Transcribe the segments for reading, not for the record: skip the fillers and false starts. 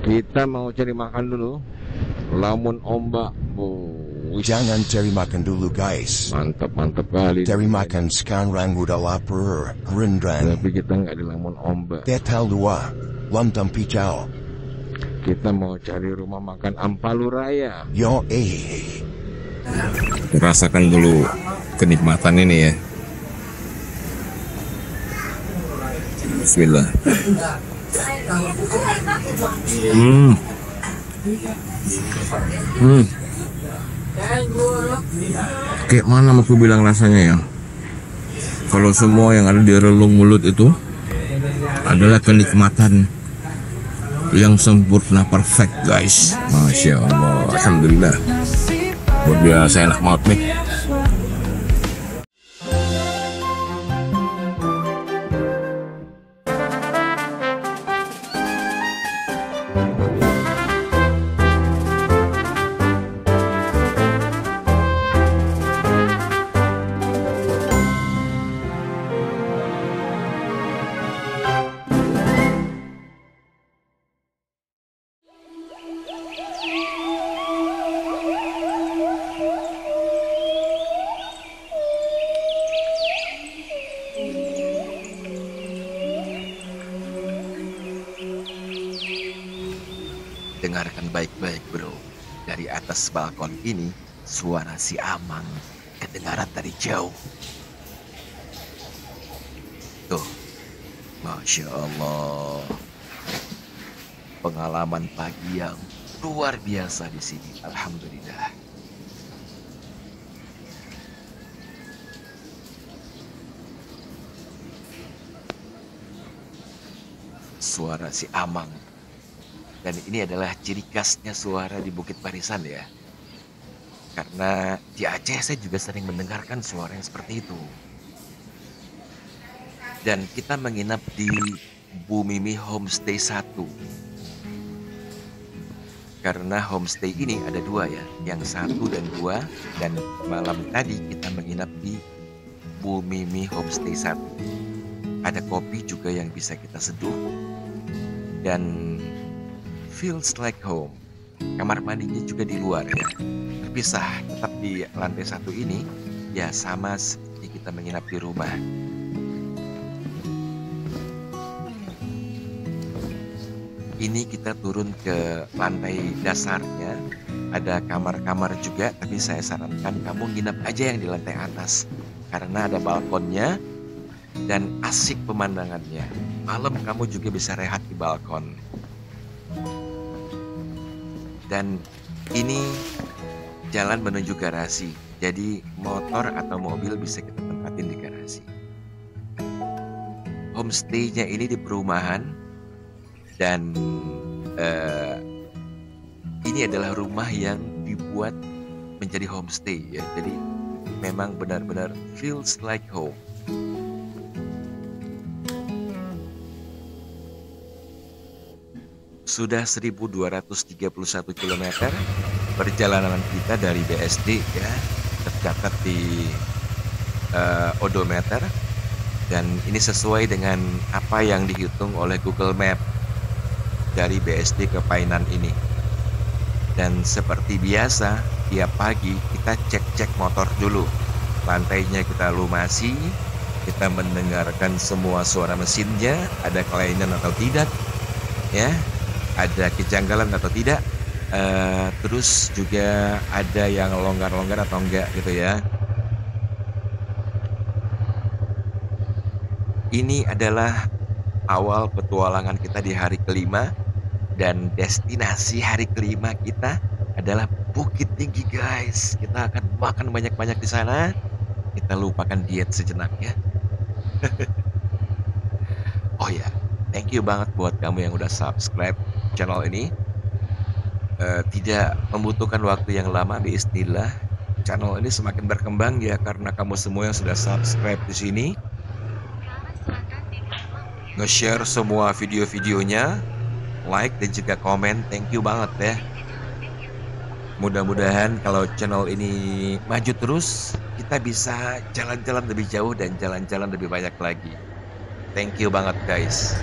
Kita mau cari makan dulu. Lamun ombak. Oh, Jangan cari makan dulu guys. mantap kali. Cari makan sekarang udah lapar, gerendran. Tapi kita nggak di Lamun Ombak. Tetal dua, lontong picau. Kita mau cari rumah makan Ampalu Raya. Yo Rasakan dulu kenikmatan ini ya. Bismillah. Kayak mana aku bilang rasanya ya? Kalau semua yang ada di relung mulut itu adalah kenikmatan yang sempurna, perfect guys. Masya Allah, alhamdulillah. Luar biasa enak banget nih. Dengarkan baik-baik bro. Dari atas balkon ini, suara si Amang kedengaran dari jauh. Tuh, Masya Allah. Pengalaman pagi yang luar biasa di sini. Alhamdulillah. Suara si Amang. Dan ini adalah ciri khasnya suara di Bukit Barisan ya. Karena di Aceh saya juga sering mendengarkan suara yang seperti itu. Dan kita menginap di Bu Mimi Homestay 1. Karena homestay ini ada dua ya, yang 1 dan 2. Dan malam tadi kita menginap di Bu Mimi Homestay 1. Ada kopi juga yang bisa kita seduh. Dan feels like home. Kamar mandinya juga di luar ya. Terpisah, tetap di lantai 1 ini ya sama seperti kita menginap di rumah. Ini kita turun ke lantai dasarnya. Ada kamar-kamar juga, tapi saya sarankan kamu nginap aja yang di lantai atas. Karena ada balkonnya dan asik pemandangannya. Malam kamu juga bisa rehat di balkon. Dan ini jalan menuju garasi. Jadi motor atau mobil bisa kita tempatin di garasi. Homestay-nya ini di perumahan. Dan ini adalah rumah yang dibuat menjadi homestay ya. Jadi memang benar-benar feels like home. Sudah 1231 km perjalanan kita dari BSD ya, tercatat di odometer, dan ini sesuai dengan apa yang dihitung oleh Google Map dari BSD ke Painan ini. Dan seperti biasa tiap pagi kita cek motor dulu, lantainya kita lumasi, kita mendengarkan semua suara mesinnya, ada kelainan atau tidak ya, ada kejanggalan atau tidak, terus juga ada yang longgar-longgar atau enggak gitu ya. Ini adalah awal petualangan kita di hari kelima, dan destinasi hari kelima kita adalah Bukit Tinggi guys. Kita akan makan banyak-banyak di sana. Kita lupakan diet sejenak ya. Oh ya, thank you banget buat kamu yang udah subscribe channel ini. Tidak membutuhkan waktu yang lama, biiznillah channel ini semakin berkembang ya, karena kamu semua yang sudah subscribe di sini, nge-share semua video-videonya, like dan juga komen. Thank you banget ya. Mudah-mudahan kalau channel ini maju terus, kita bisa jalan-jalan lebih jauh dan jalan-jalan lebih banyak lagi. Thank you banget guys.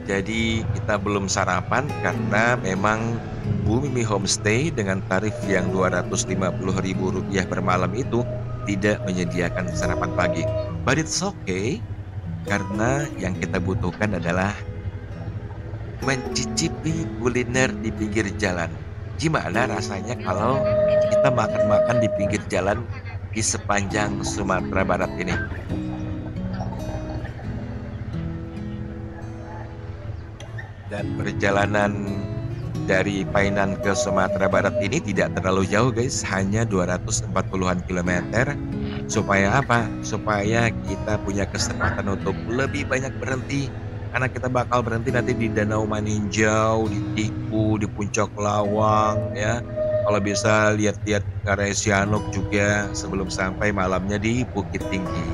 Jadi kita belum sarapan karena memang Bumi Mi Homestay dengan tarif yang Rp250.000 per malam itu tidak menyediakan sarapan pagi. But it's okay, karena yang kita butuhkan adalah mencicipi kuliner di pinggir jalan. Gimana rasanya kalau kita makan-makan di pinggir jalan di sepanjang Sumatera Barat ini? Dan perjalanan dari Painan ke Sumatera Barat ini tidak terlalu jauh guys, hanya 240-an kilometer. Supaya apa? Supaya kita punya kesempatan untuk lebih banyak berhenti. Karena kita bakal berhenti nanti di Danau Maninjau, di Tiku, di Puncak Lawang ya. Kalau bisa lihat-lihat Karya Sianuk juga sebelum sampai malamnya di Bukit Tinggi.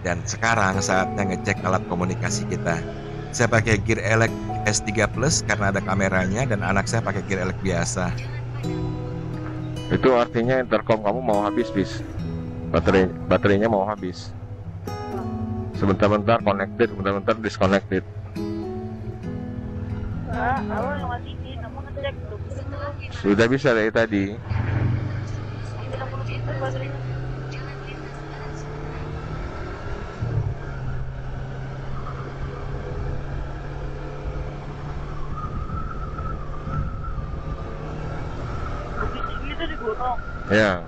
Dan sekarang saatnya ngecek alat komunikasi kita. Saya pakai gear elek S3 Plus karena ada kameranya, dan anak saya pakai gear elek biasa. Itu artinya intercom kamu mau habis, bis. Baterainya mau habis. Sebentar-bentar connected, sebentar-bentar disconnected. Sudah bisa dari tadi. Ya.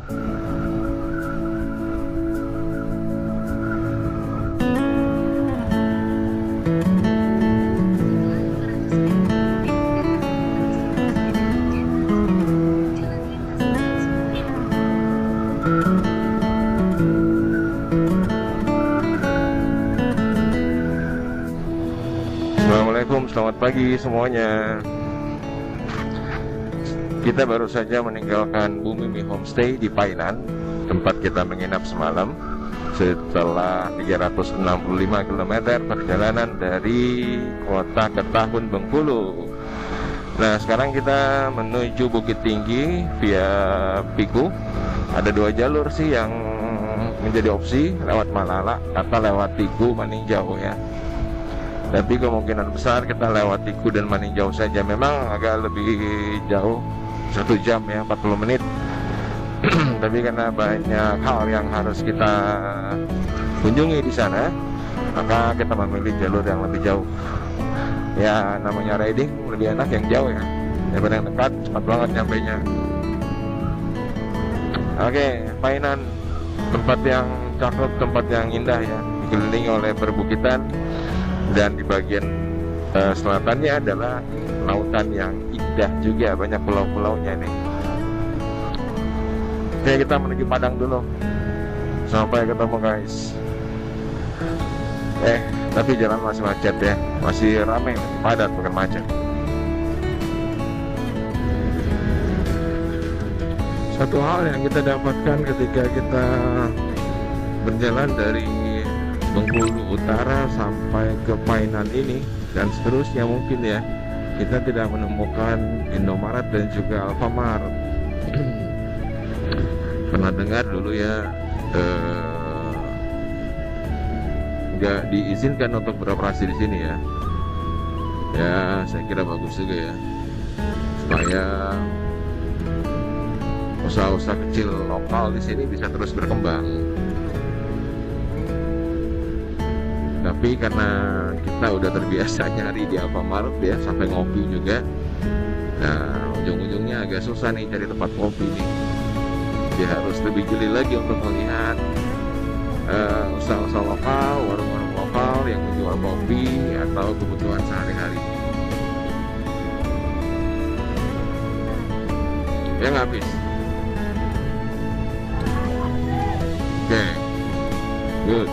Assalamualaikum, selamat pagi semuanya. Kita baru saja meninggalkan Bumi Mi Homestay di Painan, tempat kita menginap semalam, setelah 365 km perjalanan dari kota ke Tahun Bengkulu. Nah, sekarang kita menuju Bukit Tinggi via Piku. Ada 2 jalur sih yang menjadi opsi, lewat Malala atau lewat Tiku Maninjau ya. Tapi kemungkinan besar kita lewat Tiku dan Maninjau saja. Memang agak lebih jauh, 1 jam ya, 40 menit. Tapi karena banyak hal yang harus kita kunjungi di sana, maka kita memilih jalur yang lebih jauh. Ya, namanya riding lebih enak yang jauh ya, daripada yang dekat, cepat banget nyampainya. Oke, Painan, tempat yang cakep, tempat yang indah ya, dikelilingi oleh perbukitan, dan di bagian selatannya adalah lautan yang indah juga, banyak pulau-pulaunya nih. Oke, kita menuju Padang dulu. Sampai ketemu guys. Tapi jalan masih macet ya, masih ramai, padat, bukan macet. Satu hal yang kita dapatkan ketika kita berjalan dari Bengkulu Utara sampai ke Painan ini dan seterusnya, mungkin ya, kita tidak menemukan Indomaret dan juga Alfamart. Pernah dengar dulu ya, nggak diizinkan untuk beroperasi di sini ya. Ya, saya kira bagus juga ya, supaya usaha-usaha kecil lokal di sini bisa terus berkembang. Tapi karena kita udah terbiasa nyari di Alfamart ya, sampai ngopi juga. Nah, ujung-ujungnya agak susah nih cari tempat kopi nih. Dia harus lebih jeli lagi untuk melihat usaha-usaha lokal, warung-warung lokal yang menjual kopi atau kebutuhan sehari-hari. Yang habis. Oke, good.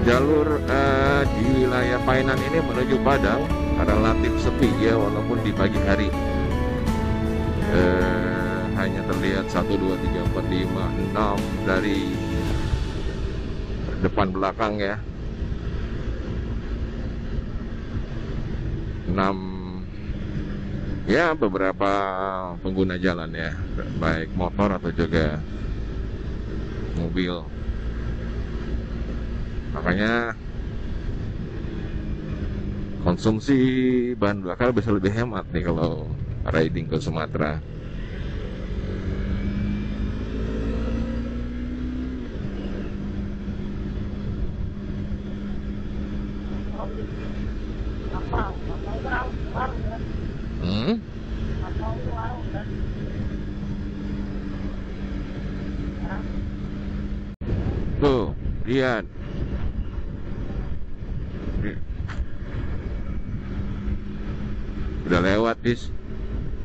Jalur di wilayah Painan ini menuju Padang relatif sepi ya, walaupun di pagi hari hanya terlihat 1, 2, 3, 4, 5, 6 dari depan belakang ya, 6 ya, beberapa pengguna jalan ya, baik motor atau juga mobil. Makanya konsumsi bahan bakar bisa lebih hemat nih kalau riding ke Sumatera. Hmm? Tuh, lihat. Udah lewat, Dis.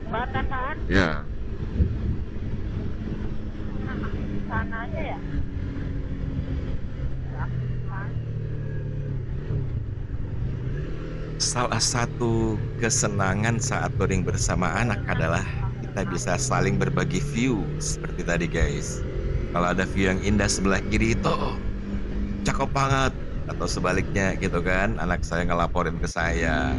Batasan Ya. sana aja ya. Salah satu kesenangan saat touring bersama anak adalah kita bisa saling berbagi view seperti tadi guys. Kalau ada view yang indah sebelah kiri itu cakep banget, atau sebaliknya gitu kan, anak saya ngelaporin ke saya.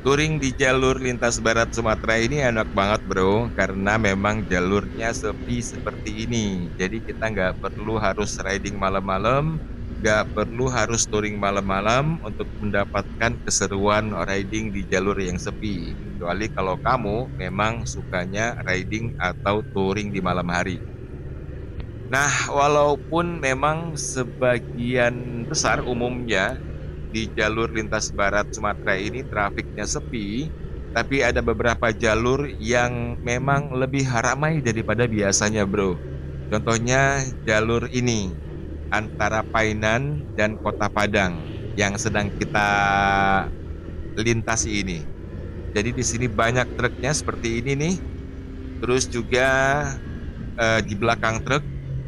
Touring di jalur lintas barat Sumatera ini enak banget bro, karena memang jalurnya sepi seperti ini. Jadi kita nggak perlu harus riding malam-malam, nggak perlu harus touring malam-malam untuk mendapatkan keseruan riding di jalur yang sepi. Kecuali kalau kamu memang sukanya riding atau touring di malam hari. Nah, walaupun memang sebagian besar umumnya di jalur lintas barat Sumatera ini trafiknya sepi, tapi ada beberapa jalur yang memang lebih ramai daripada biasanya bro. Contohnya jalur ini antara Painan dan Kota Padang yang sedang kita lintasi ini. Jadi di sini banyak truknya seperti ini nih. Terus juga di belakang truk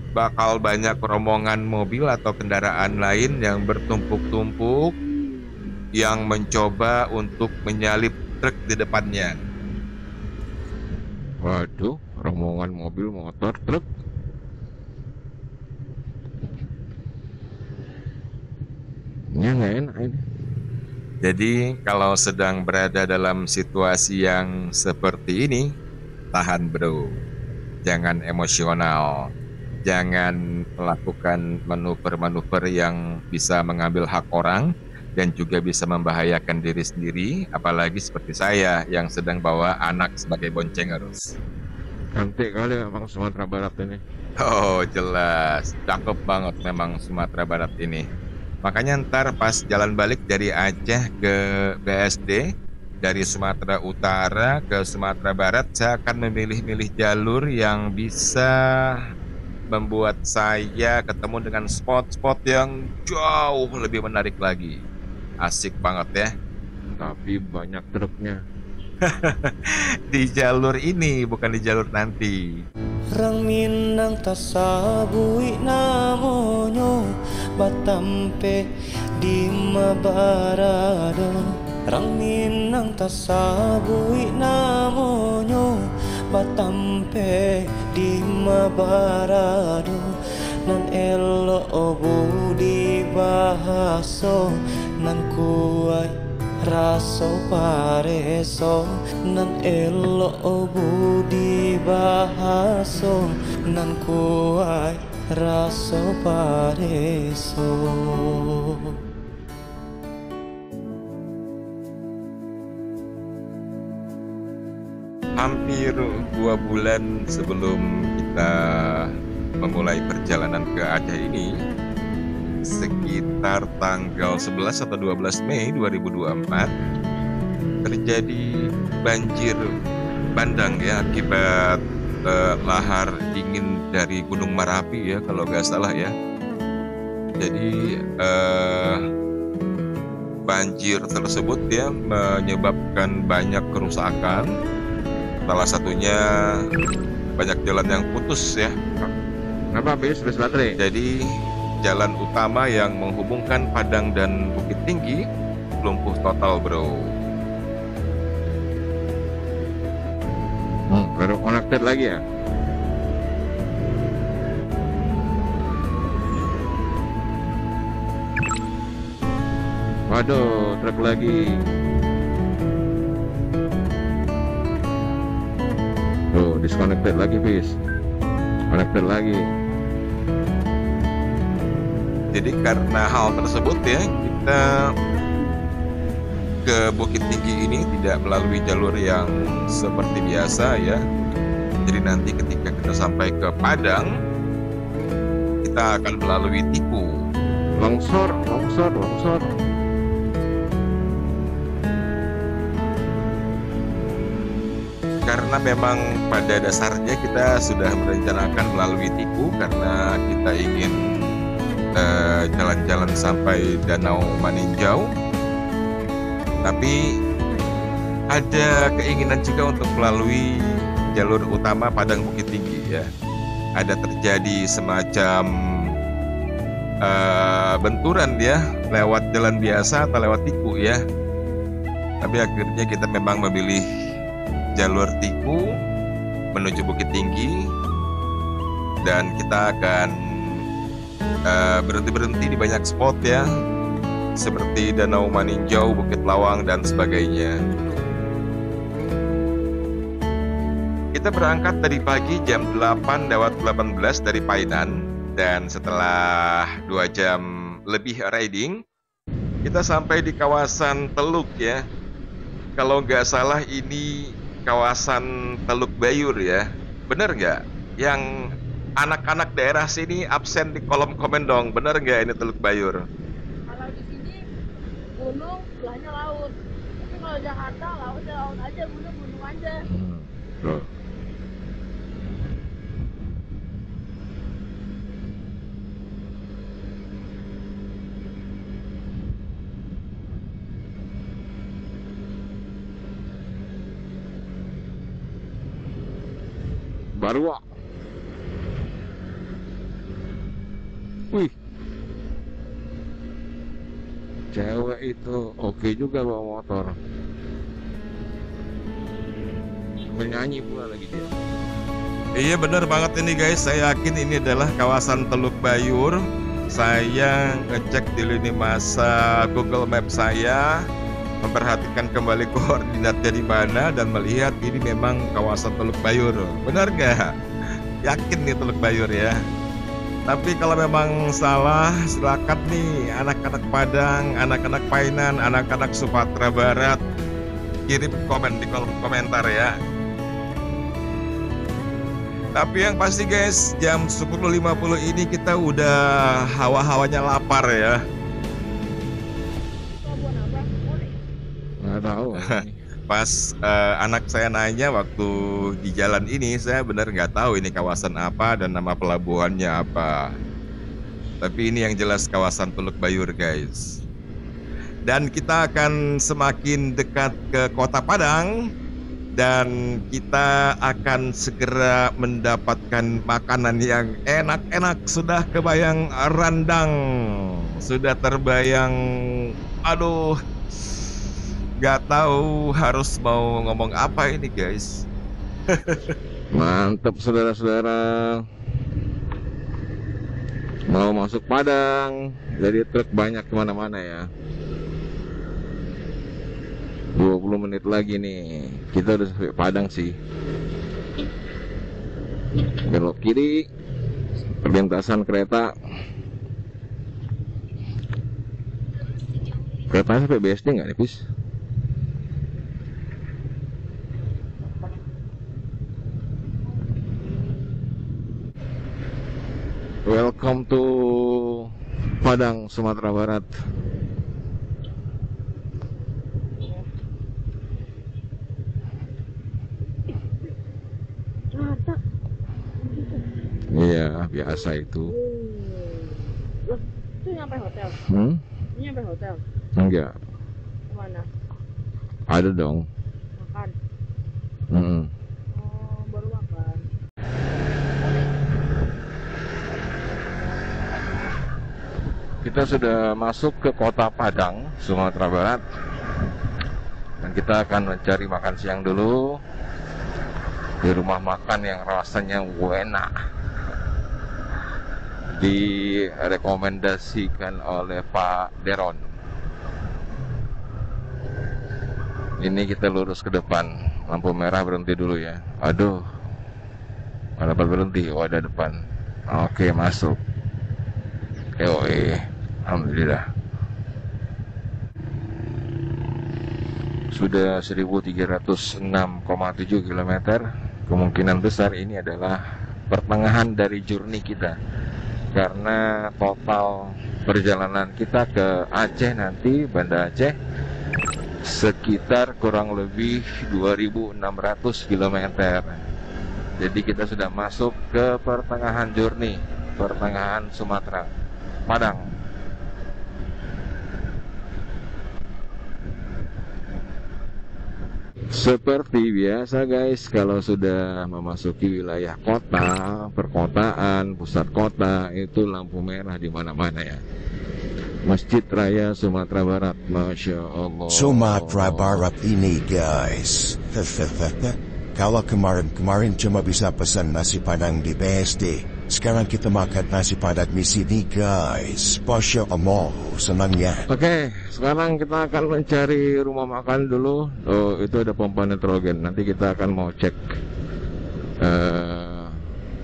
bakal banyak rombongan mobil atau kendaraan lain yang bertumpuk-tumpuk yang mencoba untuk menyalip truk di depannya. Waduh, rombongan mobil, motor, truk. Ini nggak enak ini. Jadi kalau sedang berada dalam situasi yang seperti ini, tahan bro. Jangan emosional. Jangan melakukan manuver-manuver yang bisa mengambil hak orang dan juga bisa membahayakan diri sendiri, apalagi seperti saya yang sedang bawa anak sebagai boncengers. Cantik kali memang Sumatera Barat ini. Oh jelas, cakep banget memang Sumatera Barat ini. Makanya ntar pas jalan balik dari Aceh ke BSD, dari Sumatera Utara ke Sumatera Barat, saya akan memilih-milih jalur yang bisa membuat saya ketemu dengan spot-spot yang jauh lebih menarik lagi. Asik banget ya. Tapi banyak truknya. Di jalur ini, bukan di jalur nanti. Rang Minang tasabui namonyo Batampe di Mabarado. Rang Minang tasabui namonyo Batampe di Mabarado. Nan elo budi bahaso nan kuai raso pareso. Nan elo budi bahaso nan kuai raso pareso. Hampir 2 bulan sebelum kita memulai perjalanan ke Aceh ini, sekitar tanggal 11 atau 12 Mei 2024, terjadi banjir bandang ya akibat lahar dingin dari Gunung Merapi ya kalau nggak salah ya. Jadi banjir tersebut ya menyebabkan banyak kerusakan. Salah satunya banyak jalan yang putus ya. Kenapa habis baterai? Jadi jalan utama yang menghubungkan Padang dan Bukit Tinggi lumpuh total bro. Baru connected lagi ya? Waduh, truk lagi. Tuh, disconnected lagi, Fis. Connected lagi. Jadi karena hal tersebut ya, kita ke Bukit Tinggi ini tidak melalui jalur yang seperti biasa ya. Jadi nanti ketika kita sampai ke Padang, kita akan melalui Tiku. Longsor. Karena memang pada dasarnya kita sudah merencanakan melalui Tiku karena kita ingin jalan-jalan sampai Danau Maninjau. Tapi ada keinginan juga untuk melalui jalur utama Padang Bukit Tinggi ya. Ada terjadi semacam benturan ya, lewat jalan biasa atau lewat Tiku ya. Tapi akhirnya kita memang memilih jalur Tiku menuju Bukit Tinggi, dan kita akan berhenti-berhenti di banyak spot ya, seperti Danau Maninjau, Bukit Lawang dan sebagainya. Kita berangkat tadi pagi jam 8:18 dari Painan, dan setelah 2 jam lebih riding, kita sampai di kawasan Teluk ya. Kalau nggak salah ini kawasan Teluk Bayur ya. Bener nggak? Yang anak-anak daerah sini absen di kolom komen dong. Bener nggak ini Teluk Bayur? Kalau di sini gunung, sebelahnya laut. Tapi kalau Jakarta laut ya laut aja, gunung aja. Barua. Wih, cewek itu oke juga bawa motor. Menyanyi pula lagi dia. Iya bener banget ini guys. Saya yakin ini adalah kawasan Teluk Bayur. Saya ngecek di lini masa Google Maps saya, memperhatikan kembali koordinatnya di mana, dan melihat ini memang kawasan Teluk Bayur. Benar nggak? Yakin nih Teluk Bayur ya. Tapi kalau memang salah, silakan nih anak-anak Padang, anak-anak Painan, anak-anak Sumatera Barat, kirim komen di kolom komentar ya. Tapi yang pasti guys, jam 10.50 ini kita udah hawa-hawanya lapar ya. Nggak tahu. Pas anak saya nanya waktu di jalan ini, saya benar nggak tahu ini kawasan apa dan nama pelabuhannya apa. Tapi ini yang jelas kawasan Teluk Bayur guys. Dan kita akan semakin dekat ke Kota Padang, dan kita akan segera mendapatkan makanan yang enak-enak. Sudah kebayang randang, sudah terbayang, aduh, gak tahu harus mau ngomong apa ini guys. Mantap saudara-saudara. Mau masuk Padang, jadi truk banyak kemana-mana ya. 20 menit lagi nih, kita udah sampai Padang sih. Belok kiri, perlintasan kereta. Keretanya sampai BSD nggak nih, Pis? Welcome to Padang, Sumatera Barat. Iya, biasa itu. Itu nyampe hotel? Ini nyampe hotel? Enggak. Kemana? Ada dong. Makan? Mm-mm. Oh, baru makan. Kita sudah masuk ke Kota Padang, Sumatera Barat. Dan kita akan mencari makan siang dulu di rumah makan yang rasanya enak, direkomendasikan oleh Pak Deron. Ini kita lurus ke depan, lampu merah berhenti dulu ya. Aduh, nggak dapat berhenti. Oh, ada depan. Oke, masuk. Alhamdulillah. Sudah 1306,7 km. Kemungkinan besar ini adalah pertengahan dari journey kita, karena total perjalanan kita ke Aceh nanti, Banda Aceh, sekitar kurang lebih 2600 km. Jadi kita sudah masuk ke pertengahan journey, pertengahan Sumatera, Padang. Seperti biasa guys, kalau sudah memasuki wilayah kota, perkotaan, pusat kota, itu lampu merah di mana-mana ya. Masjid Raya Sumatera Barat, Masya Allah. Sumatera Barat ini guys. Kalau kemarin cuma bisa pesan nasi padang di BSD, sekarang kita makan nasi padang di sini guys. Masya Allah, senangnya. Oke, sekarang kita akan mencari rumah makan dulu. Oh, itu ada pompa nitrogen. Nanti kita akan mau cek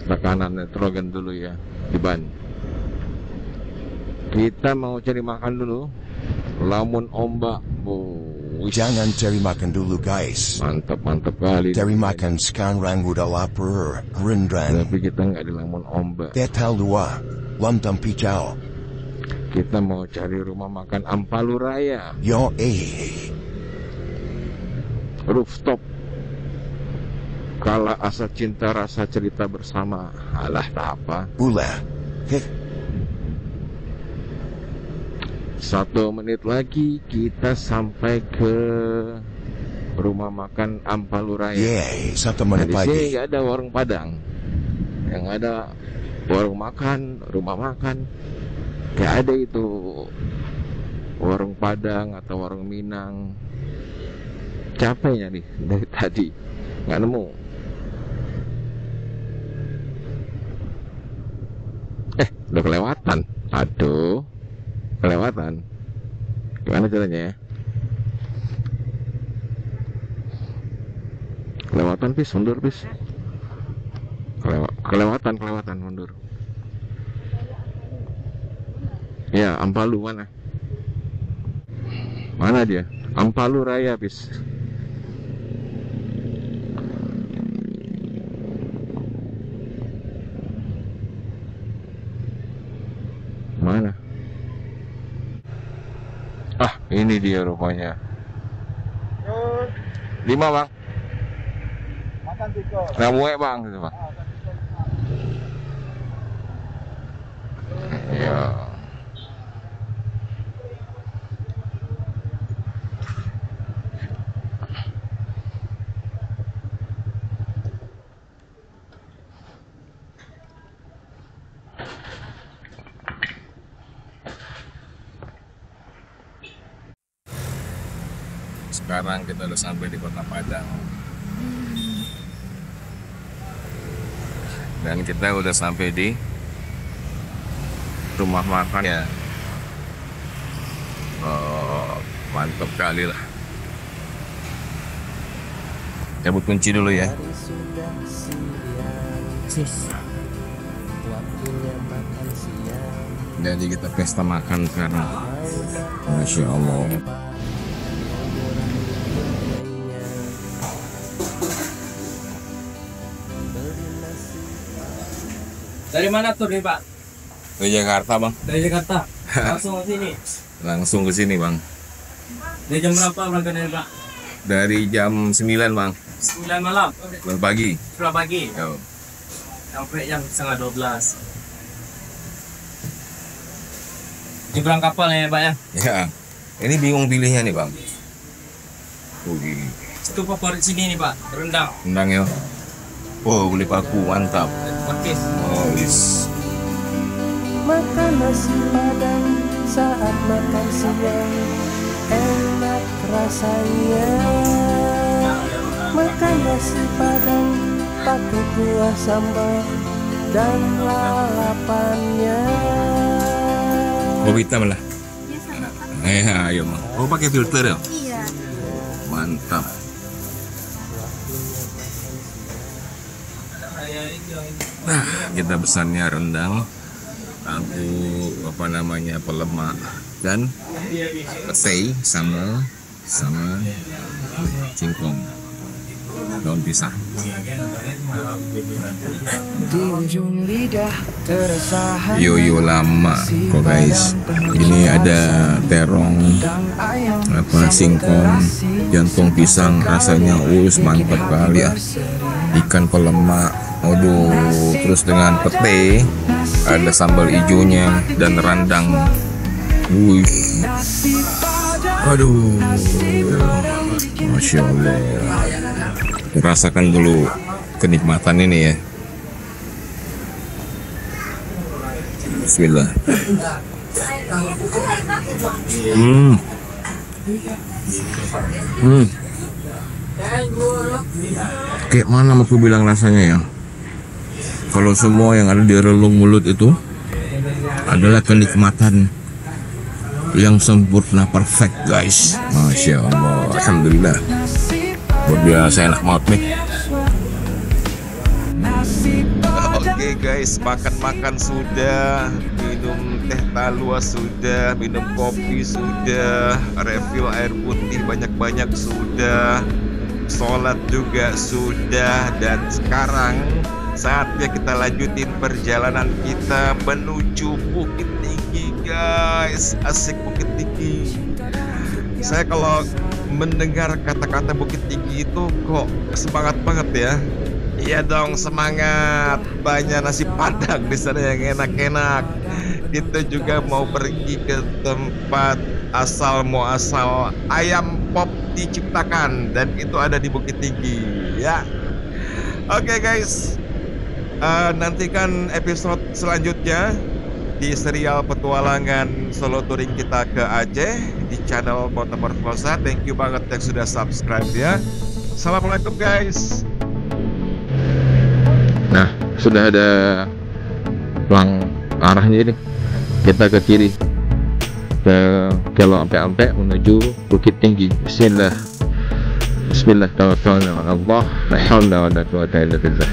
tekanan nitrogen dulu ya di ban. Kita mau cari makan dulu. Lamun ombak. Jangan cari makan dulu guys. Mantap kali. Cari makan sekarang udah lapar, rendang. Tapi kita nggak di Lamun ombak. Tetal 2, lontong picau. Kita mau cari rumah makan Ampalu Raya. Rooftop. Kala asa cinta rasa cerita bersama. Alah tak apa. Ulah. 1 menit lagi kita sampai ke rumah makan Ampalu Raya. 1 menit Di sini lagi. nggak ada warung Padang, yang ada warung makan, rumah makan. Gak ada itu warung Padang atau warung Minang. Capeknya nih dari tadi nggak nemu. Udah kelewatan. Aduh, kelewatan. Gimana caranya ya? Kelewatan bis, mundur bis. Kelewatan mundur. Ya, Ampalu mana? Mana dia? Ampalu Raya bis. Mana? Ah, ini dia rumahnya. 5 bang. Makan 3. Ramuek bang, gitu bang. Ya. Sekarang kita udah sampai di Kota Padang. Dan kita udah sampai di rumah makan ya. Oh, mantap kali lah. Cabut kunci dulu ya. Jadi kita pesta makan sekarang. Masya Allah. Dari mana tuh nih Pak? Dari Jakarta bang. Dari Jakarta. Langsung ke sini. Langsung ke sini bang. Dari jam berapa berangkatnya Pak? Dari jam 9 bang. 9 malam. 9 pagi. 10 pagi. Yo. Sampai jam setengah 12. Nyebrang kapal ya Pak ya? Ya. Ini bingung pilihnya nih bang. Wih. Itu favorit sini nih Pak, rendang. Rendang ya. Oh, beli paku mantap. Pakis. Oh, is. Makan nasi padang saat makan siang, enak rasanya. Makan nasi padang pakai kuah sambal dan lalapannya. Kopi hitam lah. Ayo bang. Oh, pakai filter ya? Iya. Mantap. Nah, kita pesannya rendang, lalu apa namanya pelemak dan pete sama singkong, daun pisang. Yoyo lama kok guys. Ini ada terong, singkong, jantung pisang, rasanya mantap kali ya. Ikan pelemak, aduh, terus dengan pete, ada sambal hijaunya dan rendang. Wih, aduh, masya Allah. Rasakan dulu kenikmatan ini ya. Bismillah. Kayak mana aku bilang rasanya ya? Kalau semua yang ada di relung mulut itu adalah kenikmatan yang sempurna, perfect guys. Masya Allah, alhamdulillah. Luar biasa enak banget nih. Oke guys, makan sudah, minum teh talua sudah, minum kopi sudah, refill air putih banyak-banyak sudah, sholat juga sudah, dan sekarang saatnya kita lanjutin perjalanan kita menuju Bukit Tinggi guys. Asik Bukit Tinggi. Saya kalau mendengar kata-kata Bukit Tinggi itu kok semangat banget ya. Iya dong, semangat. Banyak nasi padang di sana yang enak-enak. Kita juga mau pergi ke tempat asal muasal ayam pop diciptakan, dan itu ada di Bukit Tinggi ya. Oke guys, nantikan episode selanjutnya di serial petualangan solo touring kita ke Aceh di channel Motor Forza. Thank you banget yang sudah subscribe ya. Assalamualaikum guys. Nah, sudah ada pelang arahnya ini. Kita ke kiri, ke Kelok Ampe menuju Bukit Tinggi. Bismillah. Bismillah, tawakkalna 'ala Allah, la haula wa la quwwata illa billah.